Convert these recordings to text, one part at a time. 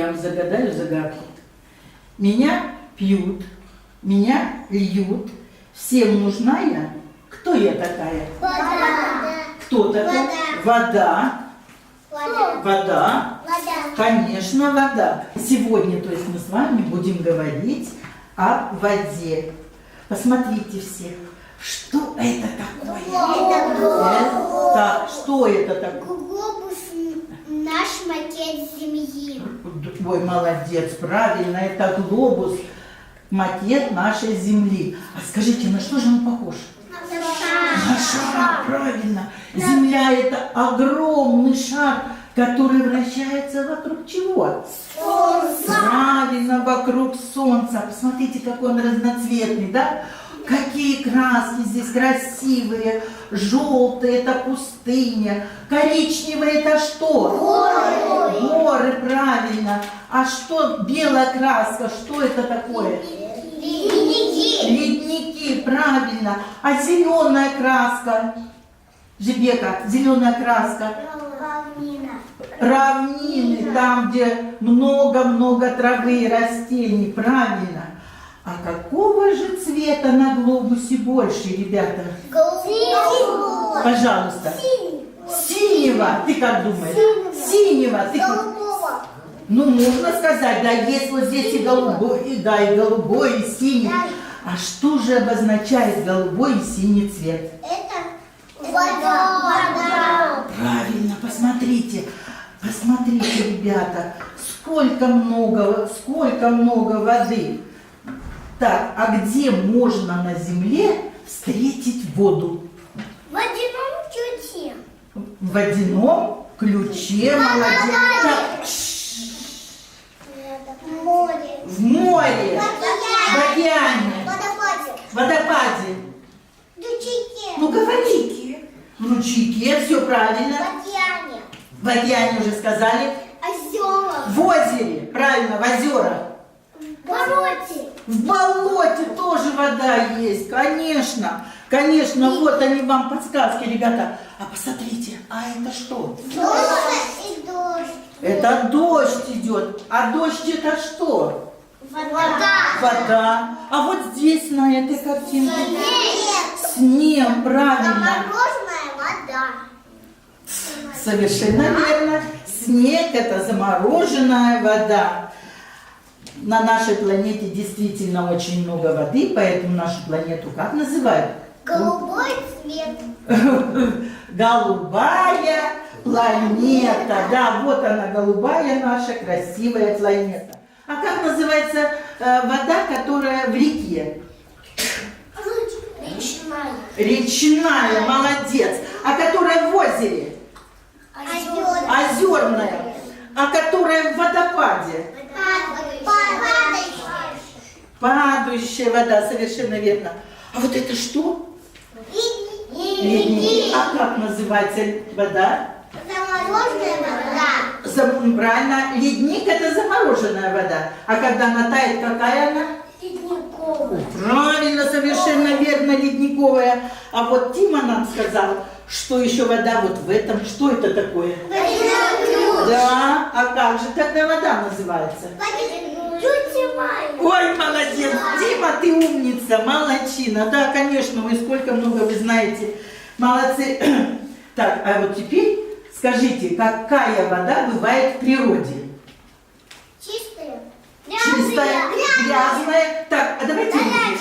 вам загадаю загадку. Меня пьют, меня льют, всем нужна я. Кто я такая? Вода. Кто такая? Вода. Вода. Вода. Вода. Конечно, вода. Сегодня, то есть мы с вами будем говорить о воде. Посмотрите все, что это такое? Это, что это такое? Глобус наш макет Земли. Ой, молодец, правильно, это глобус, макет нашей Земли. А скажите, на что же он похож? На шар, правильно. Земля – это огромный шар, который вращается вокруг чего? Солнце. Правильно, вокруг Солнца. Посмотрите, какой он разноцветный, да? Какие краски здесь красивые. Желтые – это пустыня. Коричневые – это что? Горы. Горы, правильно. А что белая краска? Что это такое? Ледники. Ледники, правильно. А зеленая краска? Жибека, зеленая краска. Равнина. Равнины, там, где много-много травы и растений, правильно. А какого же цвета на глобусе больше, ребята? Голубого. Пожалуйста. Синего. Ты как думаешь? Синего. Ты как... Голубого. Ну, можно сказать, да, есть вот здесь и голубой, и, да, и голубой, и синий. А что же обозначает голубой и синий цвет? Это вода. Правильно, посмотрите, посмотрите, ребята, сколько много воды. Так, а где можно на земле встретить воду? В водяном ключе. В водяном ключе, молодец. Так, Море. в море, в океане, Водопаде. в водопаде. Ручейке. Ну, говорите. В ручейке, все правильно. В океане. В океане уже сказали. Озера. В озере, правильно, в озерах. В болоте. В болоте тоже вода есть, конечно. Конечно, вот они вам подсказки, ребята. А посмотрите, а это что? Дождь и дождь. Это дождь идет. А дождь это что? Вода. Вода. А вот здесь на этой картинке Снег. снег, правильно. Замороженная вода. Совершенно верно. Снег это замороженная вода. На нашей планете действительно очень много воды, поэтому нашу планету как называют? Голубой цвет. Голубая планета. Да, вот она, голубая наша красивая планета. А как называется вода, которая в реке? Речная. Речная, молодец. А которая в озере? Озера. Озерная. А которая в водопаде? Падающая вода, совершенно верно. А вот это что? Ледники. А как называется вода? Замороженная вода. Правильно, ледник это замороженная вода. А когда она тает, какая она? Ледниковая. Правильно, совершенно верно, ледниковая. А вот Тима нам сказал, что еще вода вот в этом. Что это такое? Да, а как же тогда вода называется? Ой, молодец, Дима, ты умница, молодчина. Да, конечно, вы сколько много вы знаете. Молодцы. Так, а вот теперь скажите, какая вода бывает в природе? Чистая. Чистая, грязная. Так, а давайте выпьем.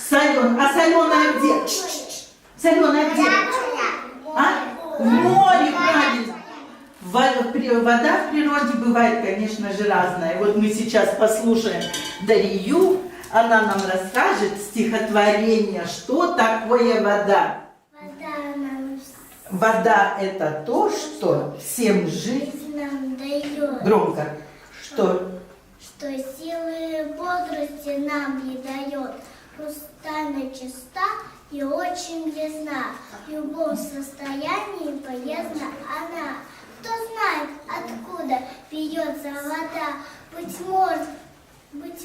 Соленая. А соленая где? Соленая где? А? В море, правильно. Вода в природе бывает, конечно же, разная. Вот мы сейчас послушаем Дарью, она нам расскажет стихотворение, что такое вода. Вода – это то, что всем жизнь нам дает. Громко. Что? Что силы бодрости нам не дает. Хрустально чиста и очень ясна. В любом состоянии полезна она. Кто знает, откуда пьется вода. Быть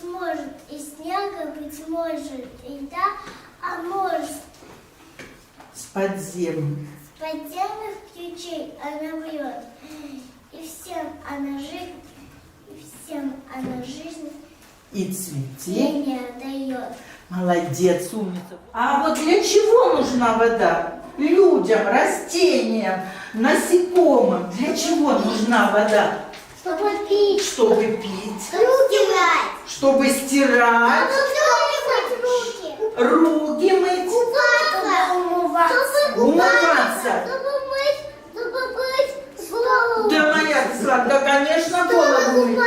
может из снега, быть может и льда, а может С подземных. с подземных ключей она бьет. И всем она И цветение. Тень дает. Молодец, умница. А вот для чего нужна вода? Людям, растениям, насекомым. Для чего нужна вода? Чтобы пить. Чтобы пить, Руки мыть. чтобы стирать, руки мыть, умываться. Чтобы быть голову. Да, моя сладкая, да, конечно, голову мыть.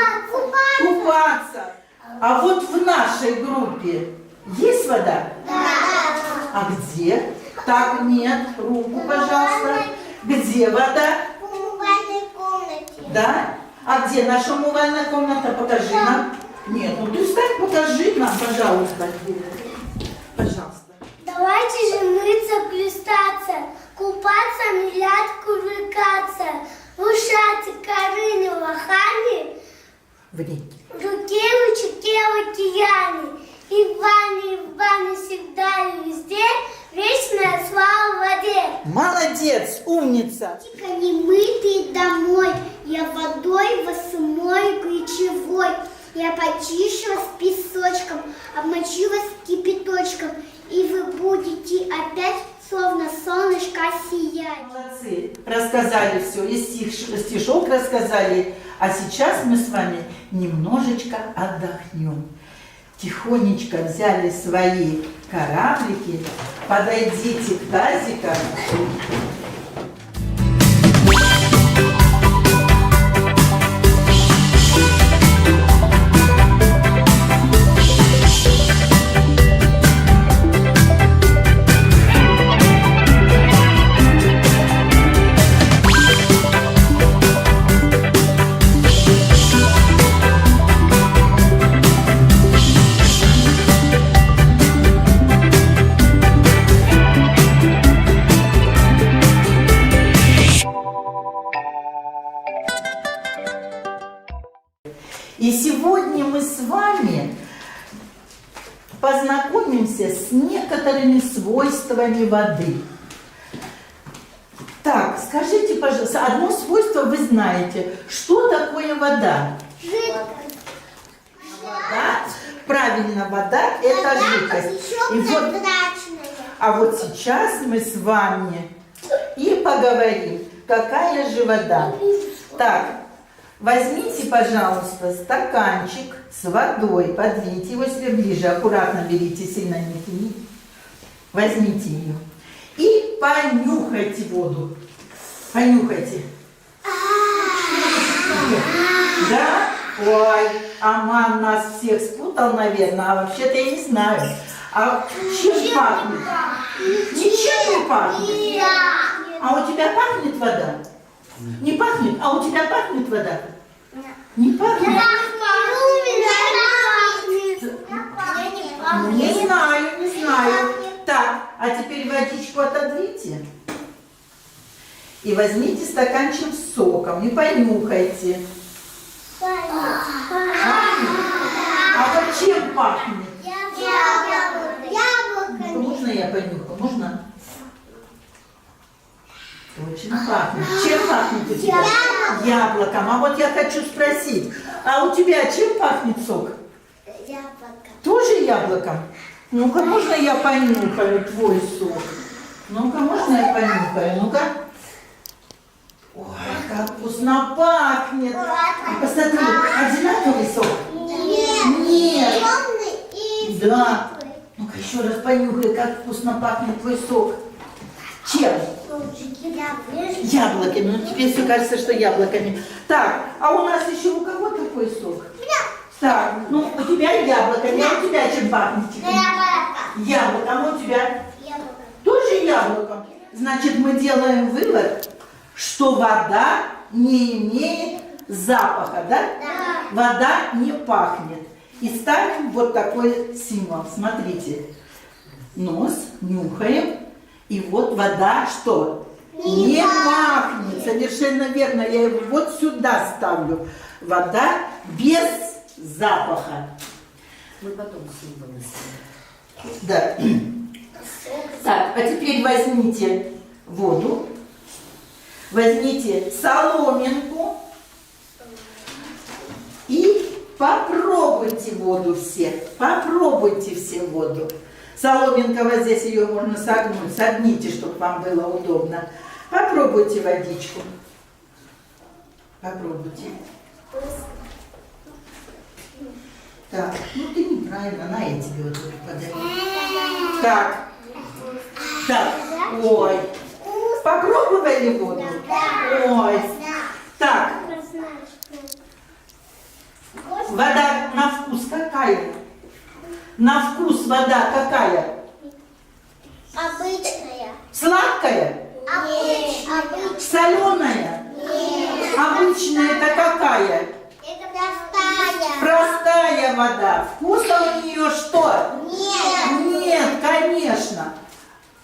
Купаться. А вот в нашей группе есть вода? А где? Так, нет, руку, пожалуйста. Где вода? В умывальной комнате. Да? А где наша умывальная комната? Покажи нам. Нет, ну ты встань, покажи нам, пожалуйста. Пожалуйста. Давайте же мыться, плюстаться, купаться, нырять, кувыркаться, в ушате, корыне, лохане, В реке. в руке, ручке, в океане. И в бане всегда и везде вечная слава воде. Молодец, умница. Немытый домой, я водой восьмой ключевой. Я почищу с песочком, обмочила с кипяточком, и вы будете опять словно солнышко сиять. Молодцы, рассказали все, и стишок рассказали. А сейчас мы с вами немножечко отдохнем. Тихонечко взяли свои кораблики, подойдите к тазикам. И сегодня мы с вами познакомимся с некоторыми свойствами воды. Так, скажите, пожалуйста, одно свойство вы знаете. Что такое вода? Жидкость. Вода, правильно, вода – это жидкость. И вот, а вот сейчас мы с вами и поговорим, какая же вода. Так, возьмите, пожалуйста, стаканчик с водой, подвиньте его себе ближе, аккуратно берите, сильно не тяните. Возьмите ее и понюхайте воду. Понюхайте. Да? Ой, Аман нас всех спутал, наверное, а вообще-то я не знаю. А чем пахнет? Ничем не пахнет. А у тебя пахнет вода? Не пахнет? А у тебя пахнет вода? Не пахнет? Не знаю, не знаю. Так, а теперь водичку отодвиньте. И возьмите стаканчик с соком и понюхайте. Пахнет? А вот чем пахнет? Можно я понюхаю? Можно? Очень пахнет. Чем пахнет у тебя? Яблоком. А вот я хочу спросить, а у тебя чем пахнет сок? Тоже яблоком? Ну-ка, можно я понюхаю твой сок? Ну-ка, можно я понюхаю? Ну-ка. Ой, как вкусно пахнет. Посмотри, одинаковый сок? Нет. Да. Ну-ка, еще раз понюхай, как вкусно пахнет твой сок. Чем? Яблоками. Ну, теперь все кажется, что яблоками. Так, а у нас еще у кого такой сок? Так, ну, у тебя яблоками, а у тебя чем пахнет? Яблоком, а у тебя? Тоже яблоком. Значит, мы делаем вывод, что вода не имеет запаха, да? Да. Вода не пахнет. И ставим вот такой символ. Смотрите. Нос, нюхаем. И вот вода что? Не пахнет. Совершенно верно. Я его вот сюда ставлю. Вода без запаха. Мы потом символы ставим. Да. Так, а теперь возьмите воду. Возьмите соломинку и попробуйте попробуйте воду все. Попробуйте все воду. Соломинка вот здесь, ее можно согнуть. Согните, чтобы вам было удобно. Попробуйте водичку. Попробуйте. Так, ну ты неправильно. На, я тебе вот эту подарю. Так. Так. Ой. Попробовали воду? Ой. Так. Вода на вкус какая? На вкус вода какая? Обычная. Сладкая? Обычная. Соленая? Нет. Обычная это какая? Это простая. Простая вода. Вкуса у нее что? Нет. Нет, конечно.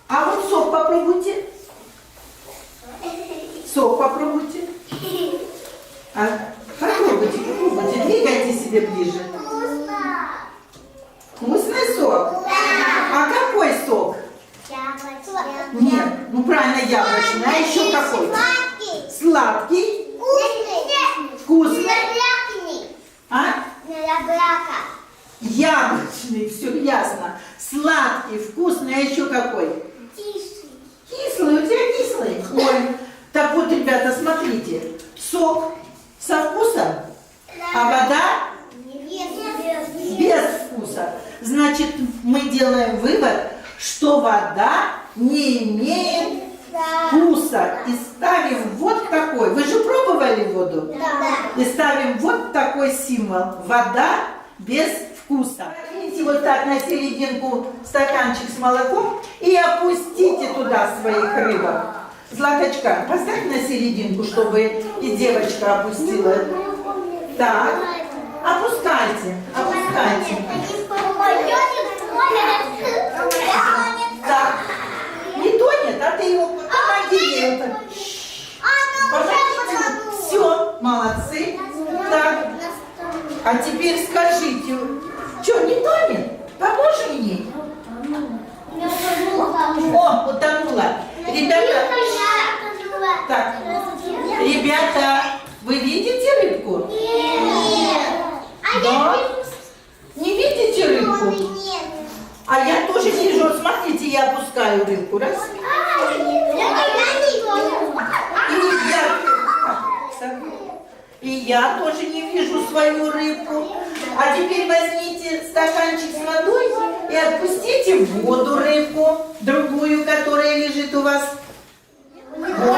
А вот сок попробуйте. Сок попробуйте. Попробуйте, попробуйте. Двигайте себе ближе. Вкусно. Вкусный сок? А какой сок? Яблочный. Нет, ну правильно яблочный. А еще какой? Сладкий. Сладкий? Вкусный. Вкусный? Яблочный. А? Яблоко. Яблочный, все ясно. Сладкий, вкусный, а еще какой? Тише. Кислый, у тебя кислый? Ой, так вот, ребята, смотрите. Сок со вкусом, а вода без вкуса. Значит, мы делаем вывод, что вода не имеет вкуса. И ставим вот такой. Вы же пробовали воду? Да. И ставим вот такой символ. Вода без вкуса. Возьмите вот так на серединку стаканчик с молоком и опустите туда своих рыбок. Златочка, поставь на серединку, чтобы и девочка опустила. Так, опускайте, опускайте. Так, не тонет, а ты его помоги ей это. Помогите. Все, молодцы. Так, а теперь скажите, что, не тонет? Поможем ей? О, утонула. Ребята, так, ребята, вы видите рыбку? Да? Не видите рыбку? А я тоже вижу. Вот смотрите, я опускаю рыбку. Раз. И я тоже не вижу свою рыбку. А теперь возьмите стаканчик с водой и отпустите в воду рыбку, другую, которая лежит у вас. Вот.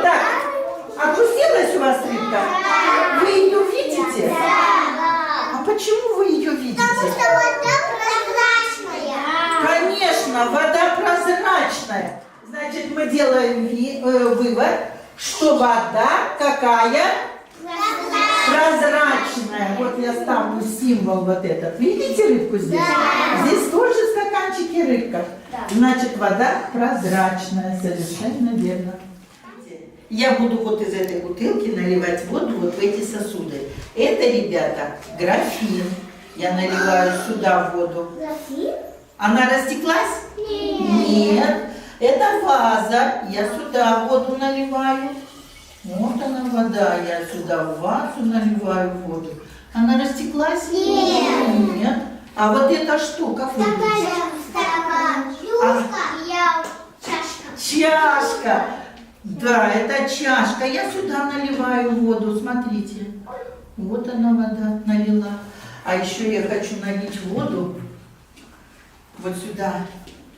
Так, опустилась у вас рыбка? Вы ее видите? А почему вы ее видите? Потому что вода прозрачная. Конечно, вода прозрачная. Значит, мы делаем вывод, что вода какая? Прозрачная. Вот я ставлю символ вот этот. Видите рыбку здесь? Да. Здесь тоже в стаканчике рыбка. Значит, вода прозрачная. Совершенно верно. Я буду вот из этой бутылки наливать воду вот в эти сосуды. Это, ребята, графин. Я наливаю сюда воду. Она растеклась? Нет. Это ваза. Я сюда воду наливаю. Вот она вода. Я сюда в вазу наливаю воду. Она растеклась? Нет. Нет. А вот это что? Какой? Стакан. Чашка. Чашка. Да, это чашка. Я сюда наливаю воду. Смотрите. Вот она вода налила. А еще я хочу налить воду вот сюда.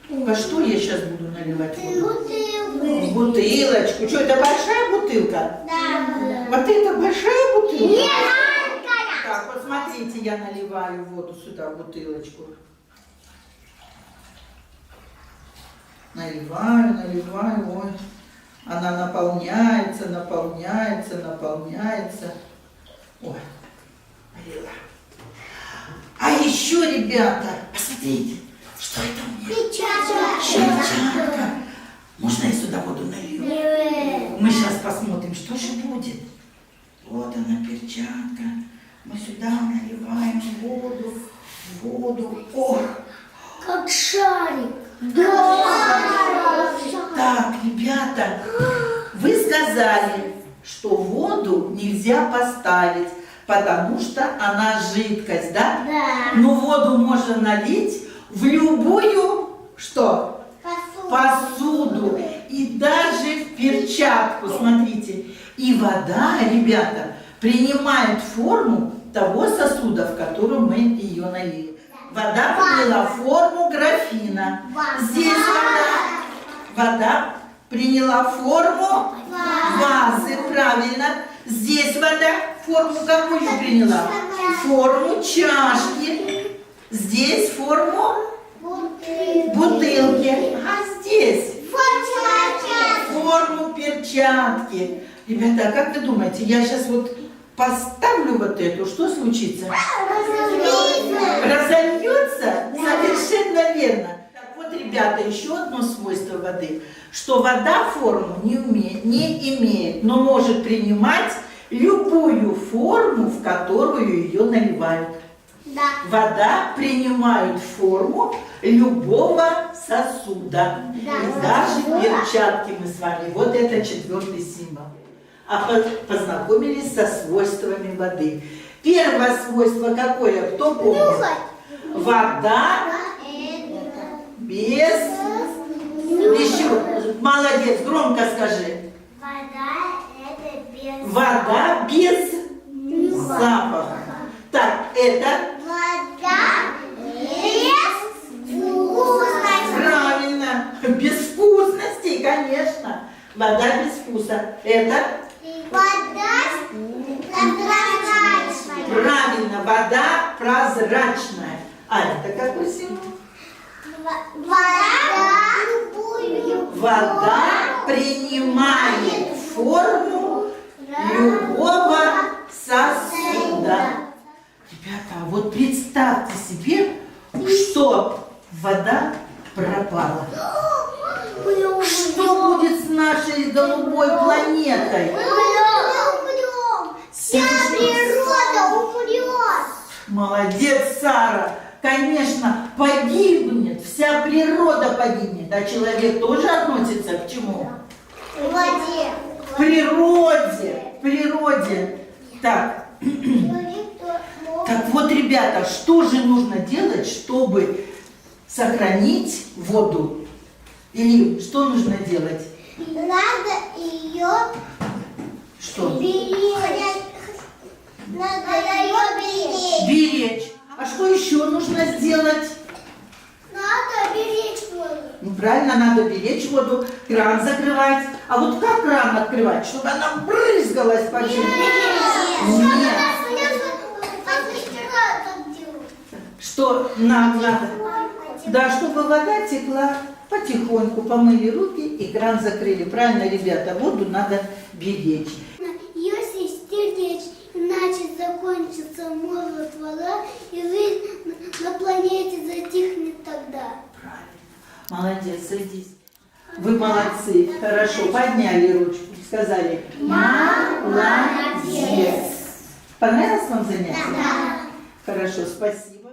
Во что я сейчас буду наливать воду? В бутылочку. Что, это большая бутылка? Да. Вот это большая бутылка? Нет. Так, вот смотрите, я наливаю воду сюда в бутылочку. Наливаю, наливаю. Ой. Она наполняется, наполняется, наполняется. Ой, налила. А еще, ребята, посмотрите, что это у меня? Перчатка. Можно я сюда воду налью? Мы сейчас посмотрим, что же будет. Вот она, перчатка. Мы сюда наливаем воду, воду. О! Как шарик. Да. Так, ребята, вы сказали, что воду нельзя поставить. потому что она жидкость, да? Да. Но воду можно налить в любую, что? Посуду. И даже в перчатку, смотрите. И вода, ребята, принимает форму того сосуда, в котором мы ее налили. Вода приняла форму графина. Здесь вода приняла форму вазы, правильно. Здесь вода форму какую приняла? Форму чашки. Здесь форму бутылки. А здесь форму перчатки. Ребята, а как вы думаете, я сейчас вот поставлю вот эту, что случится? Разольется? Совершенно верно. Так вот, ребята, еще одно свойство воды, что вода форму не имеет, но может принимать любую форму, в которую ее наливают. Да. Вода принимает форму любого сосуда. Да. И даже перчатки мы с вами. Вот это 4-й символ. А познакомились со свойствами воды. Первое свойство какое? Кто помнит? Вода без... Еще. Молодец, громко скажи. Вода без запаха. Так, это... Вода без вкусности. Правильно. Без вкусностей, конечно. Вода без вкуса. Это... Вода прозрачная. Правильно, вода прозрачная. А это какой символ? Вода принимает форму любого сосуда. Ребята, вот представьте себе, что вода пропала. Что будет с нашей голубой планетой? Вся природа умрет. Молодец, Сара. Конечно, погибнет, вся природа погибнет, а человек тоже относится к чему? В воде. К природе. Так, так вот, ребята, что же нужно делать, чтобы сохранить воду? Или что нужно делать? Надо ее Что? беречь. Надо ее беречь. Беречь. А что еще нужно сделать? Надо беречь воду. Ну, правильно, надо беречь воду, кран закрывать. А вот как кран открывать, чтобы она брызгалась по земле? Нет. Что нам надо? Да, чтобы вода текла потихоньку, помыли руки и кран закрыли. Правильно, ребята, воду надо беречь. Если стеречь, иначе закончится может вода, и жизнь на планете затихнет тогда. Правильно. Молодец, садись. Вы молодцы. Хорошо, подняли ручку, сказали молодец. Понравилось вам занятие? Да. Хорошо, спасибо.